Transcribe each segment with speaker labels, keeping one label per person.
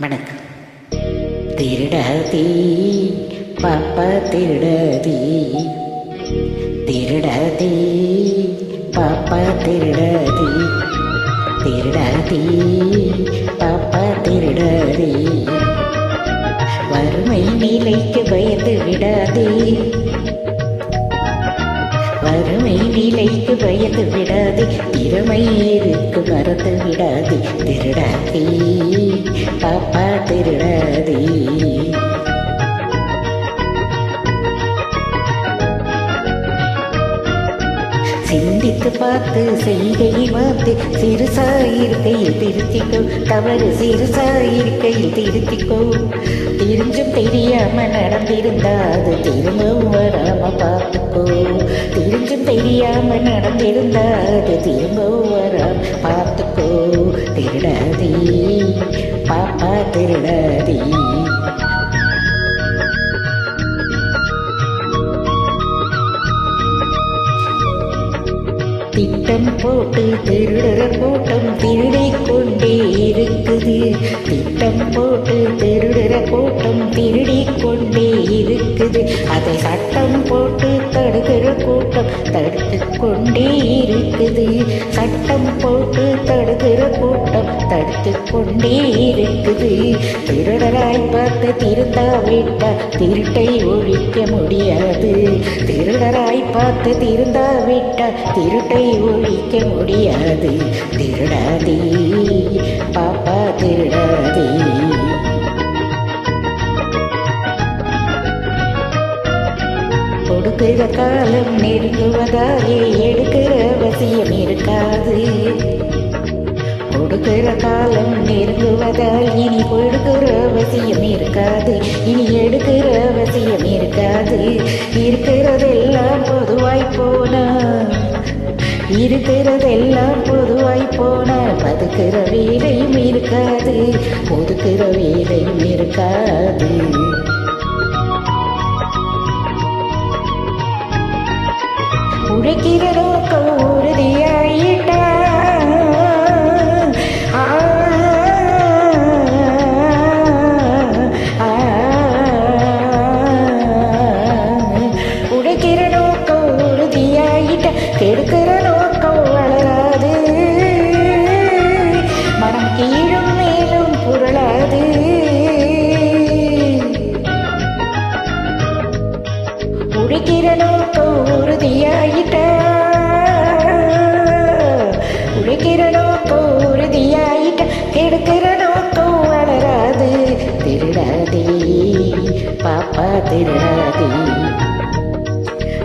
Speaker 1: வணக்கம். திருடாதே பாப்பா திருடாதே, திருடாதே பாப்பா திருடாதே, திருடாதே பாப்பா திருடாதே, வறுமை நிலைக்கு பயந்து விடாதே, வறுமை நிலைக்கு பயந்து விடாதே, திறமை இருக்கு மறந்து விடாதே, திருடாதே பாப்பா திருடாதே. சிந்தித்து பார்த்து செய்கையை மாத்து, சிறுசாயிருக்கையில் திருத்திக்கோ, தவறு சிறுசாயிருக்கையில் திருத்திக்கோ, தெரிஞ்சும் தெரியாம நடந்திருந்தா அது திரும்பவும் வராம பார்த்துக்கோ, தெரிஞ்சும் தெரியாம நடந்திருந்தா அது திரும்பவும் வராம பார்த்துக்கோ, திருடாதே பாப்பா திருடாதே. திட்டம் போட்டு திருடுற கூட்டம் திருடிக் கொண்டே இருக்குது, திட்டம் போட்டு திருடுற கூட்டம் திருடிக் கொண்டே இருக்குது, அதை சட்டம் போட்டு தடுக்கிற கூட்டம் தடுத்து கொண்டே இருக்குது, சட்டம் போட்டு தடுக்கிற கூட்டம் தடுத்து கொண்டே இருக்குது, திருடராய் பார்த்து திருந்தாவிட்டா திருட்டை ஒழிக்க முடியாது, திருடராய் பார்த்து திருந்தாவிட்டா திருட்டை ஒழிக்க முடியாது, திருடாதே பாப்பா திருடாதே. கொடுக்கிற காலம் நெருங்குவதாலே எடுக்கிற அவசியம் இருக்காது, கொடுக்கிற காலம் நெருங்குவதால் இனி கொடுக்கிற அவசியம் இருக்காது, இனி எடுக்கிற அவசியம் இருக்காது, இருக்கிறதெல்லாம் பொதுவாய் போனா, இருக்கிறதெல்லாம் பொதுவாய் போனா, பதுக்கிற வேலையும் இருக்காது, ஒதுக்கிற வேலையும் இருக்காது. உழைக்கிற நோக்கம் உறுதியாயிட்டா, உழைக்கிற நோக்கம் உறுதியாயிட்டா, கெடுக்கிற நோக்கம் வளராது, மனம் கீழும் மேலும் புரளாது, உழைக்கிற நோக்கம் உறுதியாயிட்டா, உழைக்கிற நோக்கம் உறுதியாயிட்டா, கெடுக்கிற நோக்கம் வளராது, திருடாதே பாப்பா திருடாதே,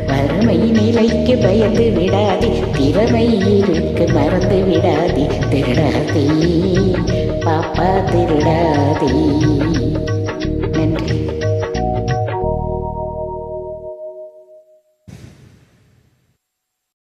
Speaker 1: வறுமை நிலைக்கு பயந்து விடாதே, திறமை இருக்கு மறந்து விடாதே, திருடாதே பாப்பா திருடாதே.